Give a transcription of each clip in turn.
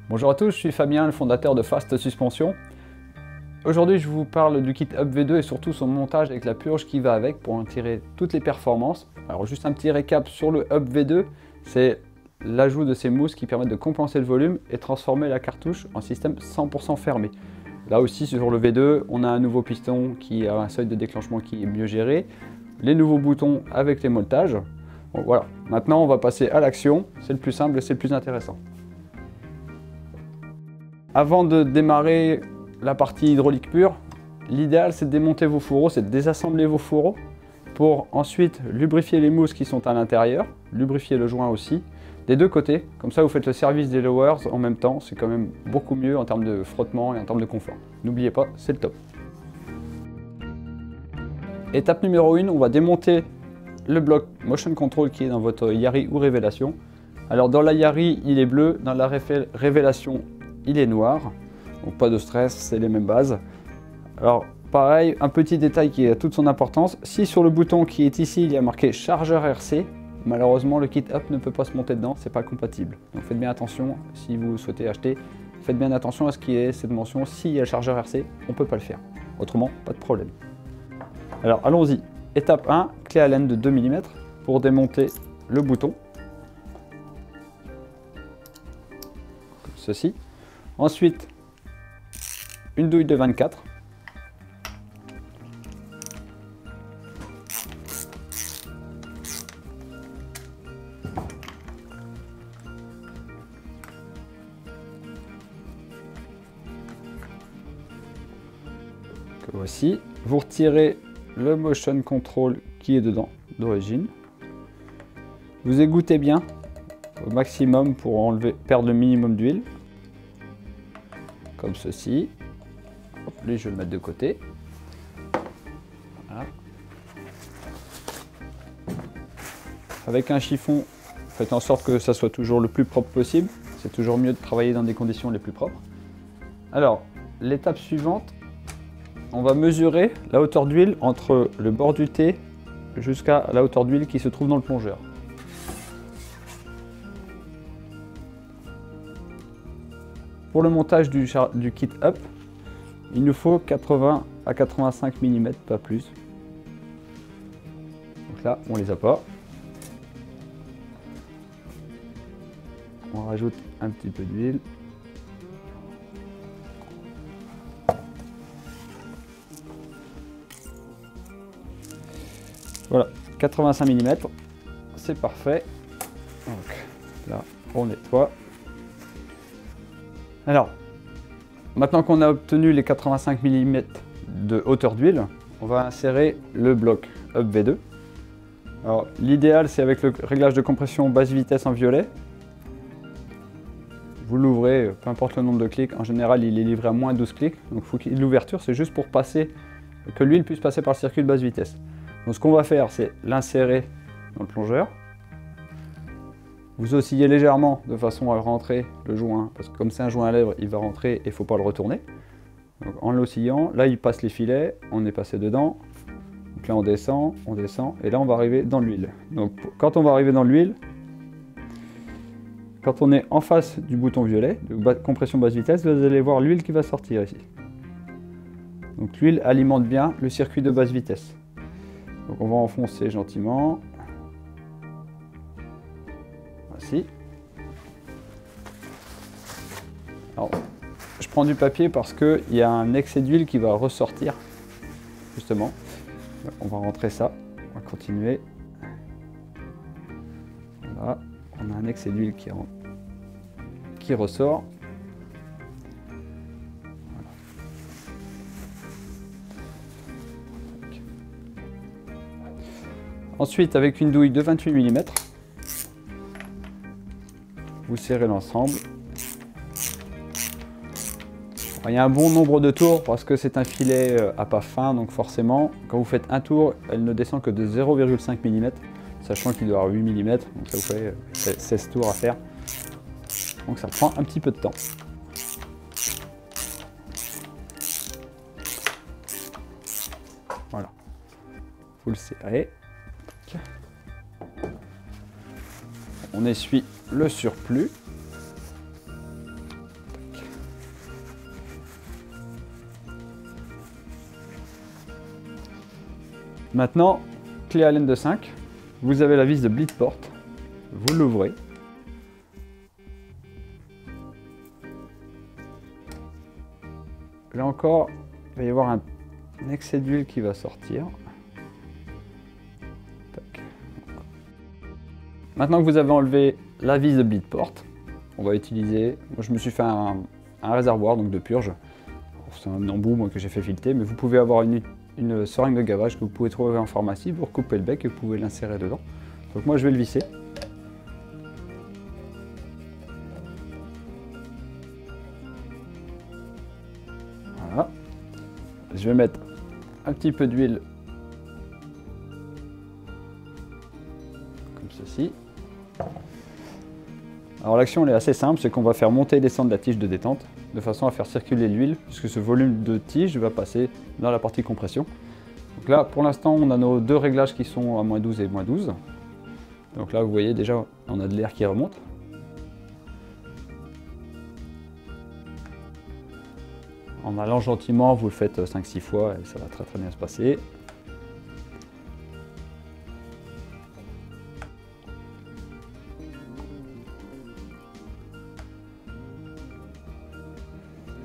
Bonjour à tous, je suis Fabien, le fondateur de Fast Suspension. Aujourd'hui, je vous parle du kit Up V2 et surtout son montage avec la purge qui va avec pour en tirer toutes les performances. Alors juste un petit récap sur le Up V2, c'est l'ajout de ces mousses qui permettent de compenser le volume et transformer la cartouche en système 100% fermé. Là aussi sur le V2, on a un nouveau piston qui a un seuil de déclenchement qui est mieux géré, les nouveaux boutons avec les moletages. Bon, voilà, maintenant on va passer à l'action, c'est le plus simple et c'est le plus intéressant. Avant de démarrer la partie hydraulique pure, l'idéal c'est de démonter vos fourreaux, c'est de désassembler vos fourreaux pour ensuite lubrifier les mousses qui sont à l'intérieur, lubrifier le joint aussi, des deux côtés, comme ça vous faites le service des lowers en même temps, c'est quand même beaucoup mieux en termes de frottement et en termes de confort. N'oubliez pas, c'est le top. Étape numéro 1, on va démonter le bloc Motion Control qui est dans votre Yari ou Révélation. Alors dans la Yari, il est bleu, dans la Révélation, il est noir. Donc pas de stress, c'est les mêmes bases. Alors pareil, un petit détail qui a toute son importance, si sur le bouton qui est ici, il y a marqué chargeur RC, malheureusement le kit Up ne peut pas se monter dedans, c'est pas compatible. Donc faites bien attention, si vous souhaitez acheter, faites bien attention à ce qui est cette mention, s'il y a le chargeur RC, on peut pas le faire. Autrement, pas de problème. Alors allons-y. Étape 1, clé Allen de 2 mm pour démonter le bouton. Comme ceci. Ensuite, une douille de 24. Que voici. Vous retirez le motion control qui est dedans d'origine. Vous égouttez bien au maximum pour perdre le minimum d'huile. Comme ceci. Hop, lui, je vais le mettre de côté. Voilà. Avec un chiffon, faites en sorte que ça soit toujours le plus propre possible. C'est toujours mieux de travailler dans des conditions les plus propres. Alors, l'étape suivante, on va mesurer la hauteur d'huile entre le bord du T jusqu'à la hauteur d'huile qui se trouve dans le plongeur. Pour le montage du kit Up, il nous faut 80 à 85 mm, pas plus. Donc là, on les a pas. On rajoute un petit peu d'huile. Voilà, 85 mm, c'est parfait. Donc là, on nettoie. Alors, maintenant qu'on a obtenu les 85 mm de hauteur d'huile, on va insérer le bloc Up V2. Alors, l'idéal, c'est avec le réglage de compression basse vitesse en violet. Vous l'ouvrez, peu importe le nombre de clics, en général, il est livré à moins 12 clics. Donc, l'ouverture, c'est juste pour que l'huile puisse passer par le circuit de basse vitesse. Donc ce qu'on va faire, c'est l'insérer dans le plongeur. Vous oscillez légèrement de façon à rentrer le joint, parce que comme c'est un joint à lèvres, il va rentrer et il ne faut pas le retourner. Donc en l'oscillant, là il passe les filets, on est passé dedans. Donc là on descend, et là on va arriver dans l'huile. Donc quand on va arriver dans l'huile, quand on est en face du bouton violet, de compression basse vitesse, vous allez voir l'huile qui va sortir ici. Donc l'huile alimente bien le circuit de basse vitesse. Donc on va enfoncer gentiment. Voici. Alors, je prends du papier parce qu'il y a un excès d'huile qui va ressortir, justement. On va rentrer ça, on va continuer. Voilà, on a un excès d'huile qui ressort. Ensuite, avec une douille de 28 mm, vous serrez l'ensemble. Il y a un bon nombre de tours parce que c'est un filet à pas fin, donc forcément, quand vous faites un tour, elle ne descend que de 0,5 mm, sachant qu'il doit avoir 8 mm, donc ça vous fait 16 tours à faire. Donc ça prend un petit peu de temps. Voilà. Vous le serrez. On essuie le surplus. Maintenant, clé Allen de 5, vous avez la vis de bleed porte, vous l'ouvrez. Là encore, il va y avoir un excès d'huile qui va sortir. Tac. Maintenant que vous avez enlevé la vis de bleed porte, on va utiliser, moi je me suis fait un réservoir donc de purge. C'est un embout moi, que j'ai fait fileter, mais vous pouvez avoir une seringue de gavage que vous pouvez trouver en pharmacie pour couper le bec et vous pouvez l'insérer dedans. Donc moi je vais le visser. Voilà. Je vais mettre un petit peu d'huile comme ceci. Alors l'action elle est assez simple, c'est qu'on va faire monter et descendre la tige de détente de façon à faire circuler l'huile puisque ce volume de tige va passer dans la partie compression. Donc là pour l'instant on a nos deux réglages qui sont à -12 et -12. Donc là vous voyez déjà on a de l'air qui remonte. En allant gentiment vous le faites 5-6 fois et ça va très bien se passer.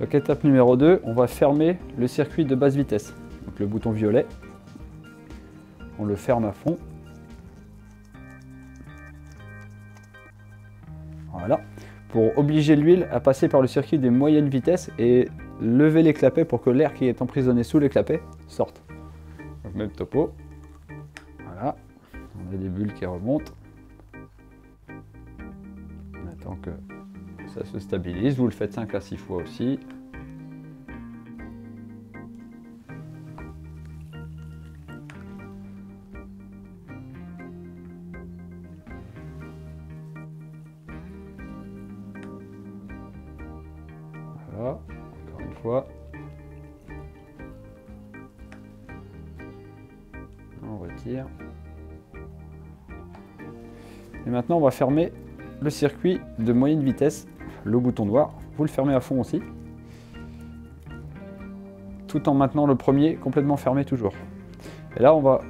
Donc étape numéro 2, on va fermer le circuit de basse vitesse. Donc le bouton violet, on le ferme à fond. Voilà. Pour obliger l'huile à passer par le circuit des moyennes vitesses et lever les clapets pour que l'air qui est emprisonné sous les clapets sorte. Donc même topo. Voilà. On a des bulles qui remontent. On attend que ça se stabilise, vous le faites 5 à 6 fois aussi. Voilà, encore une fois. On retire. Et maintenant on va fermer le circuit de moyenne vitesse. Le bouton noir, vous le fermez à fond aussi, tout en maintenant le premier complètement fermé toujours. Et là on va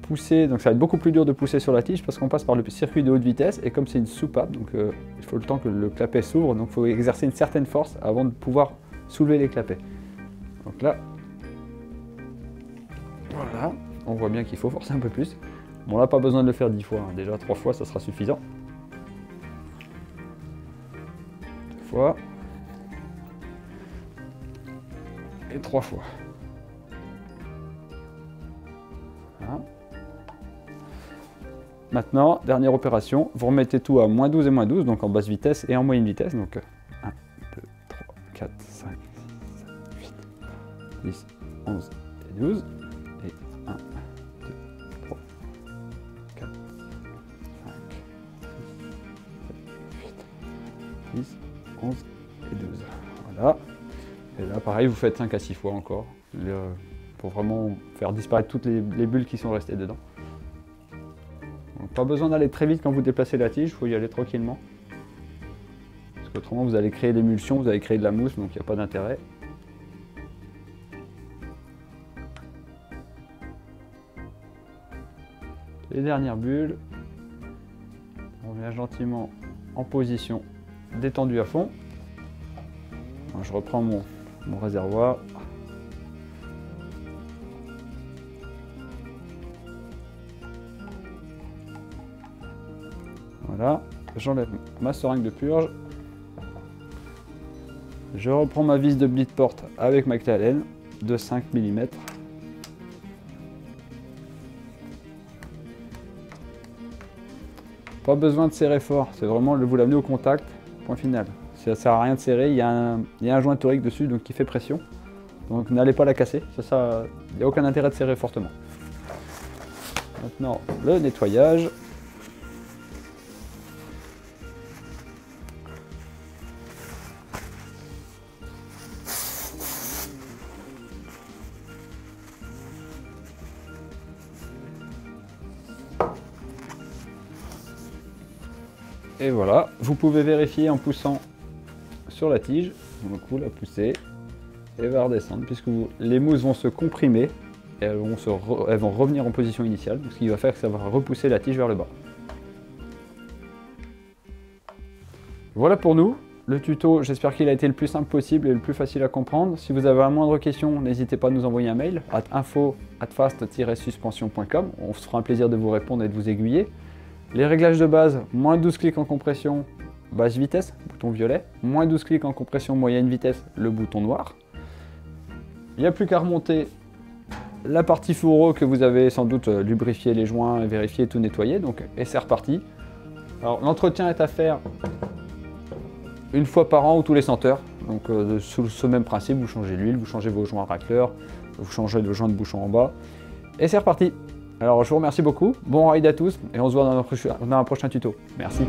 pousser, donc ça va être beaucoup plus dur de pousser sur la tige parce qu'on passe par le circuit de haute vitesse et comme c'est une soupape, donc il faut le temps que le clapet s'ouvre, donc il faut exercer une certaine force avant de pouvoir soulever les clapets. Donc là, voilà, on voit bien qu'il faut forcer un peu plus. Bon là pas besoin de le faire 10 fois, hein. Déjà 3 fois ça sera suffisant. Fois et 3 fois. Voilà. Maintenant, dernière opération, vous remettez tout à -12 et -12, donc en basse vitesse et en moyenne vitesse. Donc 1, 2, 3, 4, 5, 6, 7, 8, 10, 11 et 12. Et 1, 2, 3, 4, 5, 6, 7, 8, 10, 11 et 12. Voilà. Et là, pareil, vous faites 5 à 6 fois encore, pour vraiment faire disparaître toutes les bulles qui sont restées dedans. Donc, pas besoin d'aller très vite quand vous déplacez la tige, il faut y aller tranquillement. Parce qu'autrement, vous allez créer l'émulsion, vous allez créer de la mousse, donc il n'y a pas d'intérêt. Les dernières bulles, on vient gentiment en position détendue à fond. Alors, je reprends mon réservoir. Voilà, j'enlève ma seringue de purge. Je reprends ma vis de bleed porte avec ma clé Allen de 5 mm. Pas besoin de serrer fort, c'est vraiment vous l'amener au contact, point final. Ça ne sert à rien de serrer, il y a un joint torique dessus donc qui fait pression. Donc n'allez pas la casser, il n'y a aucun intérêt de serrer fortement. Maintenant le nettoyage. Et voilà, vous pouvez vérifier en poussant sur la tige, donc vous la poussez et va redescendre puisque les mousses vont se comprimer et elles vont revenir en position initiale, ce qui va faire que ça va repousser la tige vers le bas. Voilà pour nous. Le tuto, j'espère qu'il a été le plus simple possible et le plus facile à comprendre. Si vous avez la moindre question, n'hésitez pas à nous envoyer un mail à info@fast-suspension.com. On se fera un plaisir de vous répondre et de vous aiguiller. Les réglages de base, moins 12 clics en compression, basse vitesse, bouton violet. Moins 12 clics en compression, moyenne vitesse, le bouton noir. Il n'y a plus qu'à remonter la partie fourreau que vous avez sans doute lubrifié les joints et vérifié tout nettoyer. Et c'est reparti. Alors l'entretien est à faire une fois par an ou tous les 100 heures. Donc sous ce même principe, vous changez l'huile, vous changez vos joints racleurs, vous changez le joint de bouchon en bas. Et c'est reparti. Alors je vous remercie beaucoup, bon ride à tous et on se voit dans un prochain tuto. Merci.